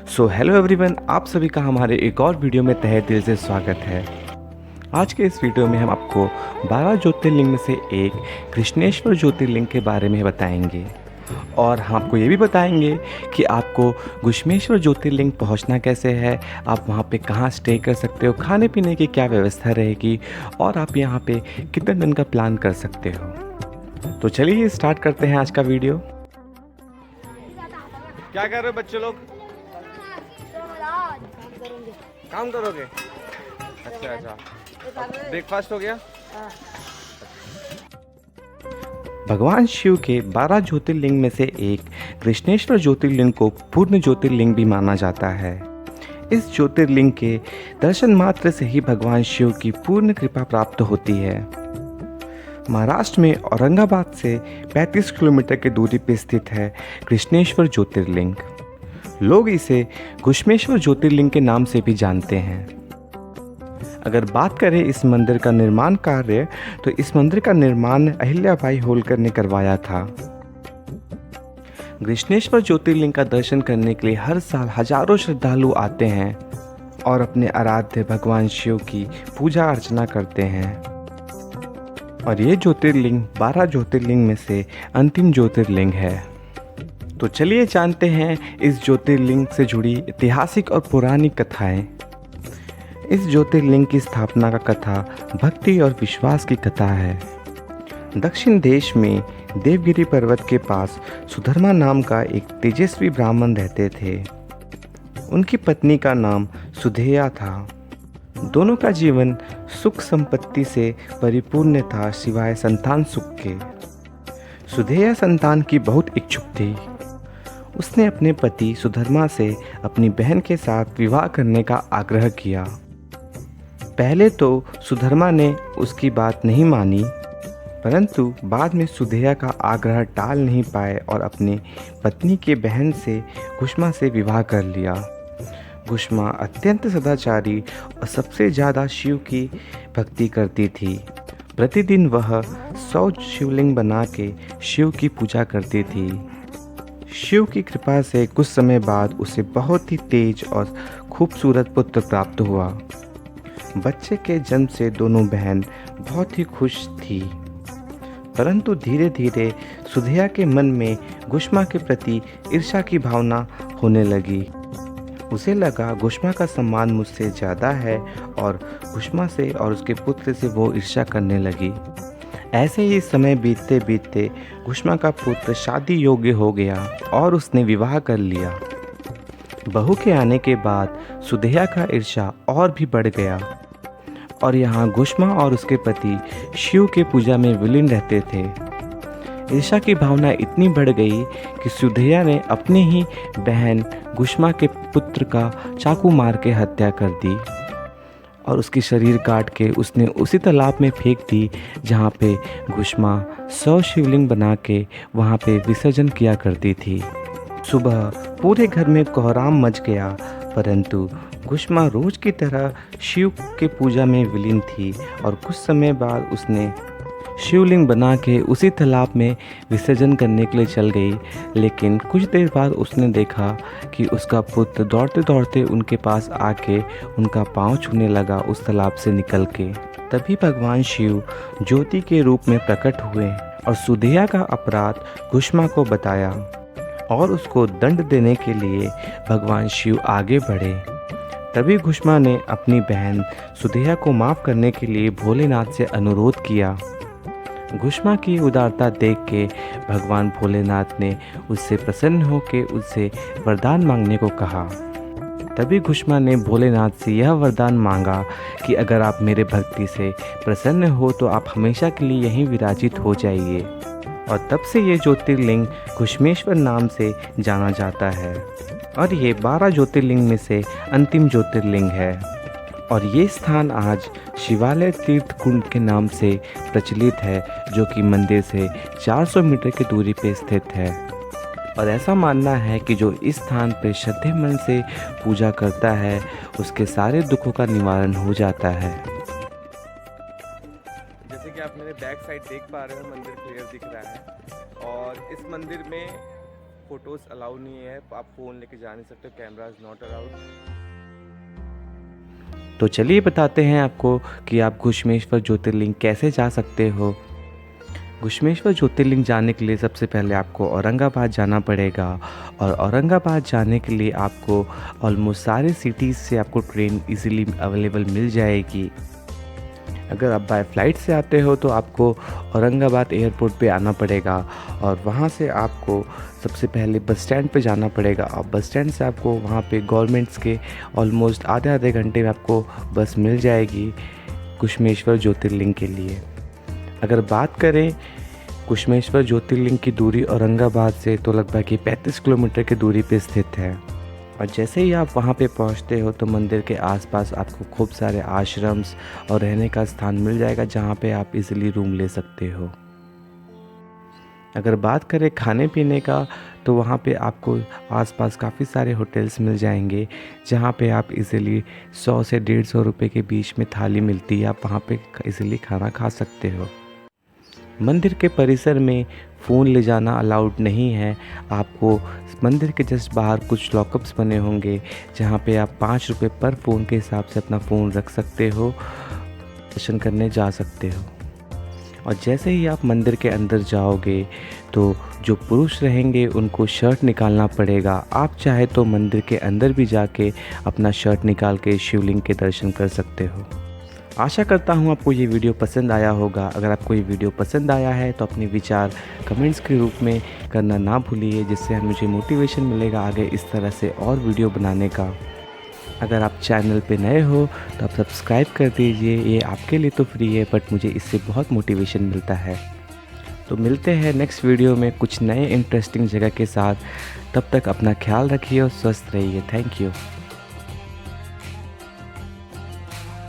So hello everyone, आप सभी का हमारे एक और वीडियो में तहे दिल से स्वागत है। आज के इस वीडियो में हम आपको 12 ज्योतिर्लिंग में से एक कृष्णेश्वर ज्योतिर्लिंग के बारे में बताएंगे और हम आपको ये भी बताएंगे कि आपको घुश्मेश्वर ज्योतिर्लिंग पहुंचना कैसे है, आप वहां पे कहां स्टे कर सकते हो, खाने पीने की क्या व्यवस्था रहेगी और आप यहां पे कितने दिन का प्लान कर सकते हो। तो चलिए स्टार्ट करते हैं आज का वीडियो। क्या कर रहे हो बच्चे लोग? काम करोगे? अच्छा, ब्रेकफास्ट हो गया? भगवान शिव के 12 ज्योतिर्लिंग में से एक कृष्णेश्वर ज्योतिर्लिंग को पूर्ण ज्योतिर्लिंग भी माना जाता है। इस ज्योतिर्लिंग के दर्शन मात्र से ही भगवान शिव की पूर्ण कृपा प्राप्त होती है। महाराष्ट्र में औरंगाबाद से 35 किलोमीटर की दूरी पर स्थित है कृष्णेश्वर ज्योतिर्लिंग। लोग इसे घुश्मेश्वर ज्योतिर्लिंग के नाम से भी जानते हैं। अगर बात करें इस मंदिर का निर्माण कार्य, तो इस मंदिर का निर्माण अहिल्याबाई होलकर ने करवाया था। कृष्णेश्वर ज्योतिर्लिंग का दर्शन करने के लिए हर साल हजारों श्रद्धालु आते हैं और अपने आराध्य भगवान शिव की पूजा अर्चना करते हैं। और ये ज्योतिर्लिंग 12 ज्योतिर्लिंग में से अंतिम ज्योतिर्लिंग है। तो चलिए जानते हैं इस ज्योतिर्लिंग से जुड़ी ऐतिहासिक और पौराणिक कथाएं। इस ज्योतिर्लिंग की स्थापना का कथा भक्ति और विश्वास की कथा है। दक्षिण देश में देवगिरी पर्वत के पास सुधर्मा नाम का एक तेजस्वी ब्राह्मण रहते थे। उनकी पत्नी का नाम सुधेया था। दोनों का जीवन सुख संपत्ति से परिपूर्ण था, सिवाय संतान सुख के। सुधेया संतान की बहुत इच्छुक थी। उसने अपने पति सुधर्मा से अपनी बहन के साथ विवाह करने का आग्रह किया। पहले तो सुधर्मा ने उसकी बात नहीं मानी, परंतु बाद में सुधेया का आग्रह टाल नहीं पाए और अपने पत्नी के बहन से घुश्मा से विवाह कर लिया। घुश्मा अत्यंत सदाचारी और सबसे ज़्यादा शिव की भक्ति करती थी। प्रतिदिन वह 100 शिवलिंग बना के शिव की पूजा करती थी। शिव की कृपा से कुछ समय बाद उसे बहुत ही तेज और खूबसूरत पुत्र प्राप्त हुआ। बच्चे के जन्म से दोनों बहन बहुत ही खुश थी, परंतु धीरे धीरे सुधेया के मन में घुश्मा के प्रति ईर्ष्या की भावना होने लगी। उसे लगा घुश्मा का सम्मान मुझसे ज़्यादा है और घुश्मा से और उसके पुत्र से वो ईर्ष्या करने लगी। ऐसे ही समय बीतते बीतते घुश्मा का पुत्र शादी योग्य हो गया और उसने विवाह कर लिया। बहू के आने के बाद सुधेया का ईर्ष्या और भी बढ़ गया और यहाँ घुश्मा और उसके पति शिव के पूजा में विलीन रहते थे। ईर्ष्या की भावना इतनी बढ़ गई कि सुधेया ने अपनी ही बहन घुश्मा के पुत्र का चाकू मार के हत्या कर दी और उसकी शरीर काट के उसने उसी तालाब में फेंक दी जहाँ पे घुश्मा 100 शिवलिंग बना के वहाँ पे विसर्जन किया करती थी। सुबह पूरे घर में कोहराम मच गया, परंतु घुश्मा रोज की तरह शिव के पूजा में विलीन थी और कुछ समय बाद उसने शिवलिंग बना के उसी तालाब में विसर्जन करने के लिए चल गई। लेकिन कुछ देर बाद उसने देखा कि उसका पुत्र दौड़ते दौड़ते उनके पास आके उनका पाँव छूने लगा उस तालाब से निकल के। तभी भगवान शिव ज्योति के रूप में प्रकट हुए और सुधेया का अपराध घुश्मा को बताया और उसको दंड देने के लिए भगवान शिव आगे बढ़े। तभी घुश्मा ने अपनी बहन सुधेया को माफ़ करने के लिए भोलेनाथ से अनुरोध किया। घुश्मा की उदारता देख के भगवान भोलेनाथ ने उससे प्रसन्न होकर उससे वरदान मांगने को कहा। तभी घुश्मा ने भोलेनाथ से यह वरदान मांगा कि अगर आप मेरे भक्ति से प्रसन्न हो तो आप हमेशा के लिए यहीं विराजित हो जाइए। और तब से ये ज्योतिर्लिंग घुश्मेश्वर नाम से जाना जाता है और ये 12 ज्योतिर्लिंग में से अंतिम ज्योतिर्लिंग है। और ये स्थान आज शिवालय तीर्थ कुंड के नाम से प्रचलित है, जो कि मंदिर से 400 मीटर की दूरी पर स्थित है। और ऐसा मानना है कि जो इस स्थान पर श्रद्धे मन से पूजा करता है उसके सारे दुखों का निवारण हो जाता है। जैसे कि आप मेरे बैक साइड देख पा रहे हो, मंदिर क्लियर दिख रहा है और इस मंदिर में फ़ोटोज़ अलाउ नहीं है, आप फ़ोन लेके जा नहीं सकते, कैमरा इज़ नॉट अलाउड। तो चलिए बताते हैं आपको कि आप घुश्मेश्वर ज्योतिर्लिंग कैसे जा सकते हो। घुश्मेश्वर ज्योतिर्लिंग जाने के लिए सबसे पहले आपको औरंगाबाद जाना पड़ेगा और औरंगाबाद जाने के लिए आपको ऑलमोस्ट सारे सिटीज़ से आपको ट्रेन इजीली अवेलेबल मिल जाएगी। अगर आप बाय फ्लाइट से आते हो तो आपको औरंगाबाद एयरपोर्ट पे आना पड़ेगा और वहाँ से आपको सबसे पहले बस स्टैंड पे जाना पड़ेगा और बस स्टैंड से आपको वहाँ पे गवर्नमेंट्स के ऑलमोस्ट आधे घंटे में आपको बस मिल जाएगी घुश्मेश्वर ज्योतिर्लिंग के लिए। अगर बात करें घुश्मेश्वर ज्योतिर्लिंग की दूरी औरंगाबाद से तो लगभग ये 35 किलोमीटर की दूरी पे स्थित है और जैसे ही आप वहाँ पे पहुँचते हो तो मंदिर के आसपास आपको खूब सारे आश्रम्स और रहने का स्थान मिल जाएगा जहाँ पे आप इजीली रूम ले सकते हो। अगर बात करें खाने पीने का तो वहाँ पे आपको आसपास काफ़ी सारे होटल्स मिल जाएंगे जहाँ पे आप इजीली 100 से 150 रुपये के बीच में थाली मिलती है, आप वहाँ पे इजीली खाना खा सकते हो। मंदिर के परिसर में फ़ोन ले जाना अलाउड नहीं है। आपको मंदिर के जस्ट बाहर कुछ लॉकअप्स बने होंगे जहाँ पे आप 5 रुपये पर फ़ोन के हिसाब से अपना फ़ोन रख सकते हो, दर्शन करने जा सकते हो। और जैसे ही आप मंदिर के अंदर जाओगे तो जो पुरुष रहेंगे उनको शर्ट निकालना पड़ेगा। आप चाहे तो मंदिर के अंदर भी जाके अपना शर्ट निकाल के शिवलिंग के दर्शन कर सकते हो। आशा करता हूँ आपको ये वीडियो पसंद आया होगा। अगर आपको ये वीडियो पसंद आया है तो अपने विचार कमेंट्स के रूप में करना ना भूलिए, जिससे मुझे मोटिवेशन मिलेगा आगे इस तरह से और वीडियो बनाने का। अगर आप चैनल पे नए हो तो आप सब्सक्राइब कर दीजिए, ये आपके लिए तो फ्री है बट मुझे इससे बहुत मोटिवेशन मिलता है। तो मिलते हैं नेक्स्ट वीडियो में कुछ नए इंटरेस्टिंग जगह के साथ। तब तक अपना ख्याल रखिए और स्वस्थ रहिए। Thank you.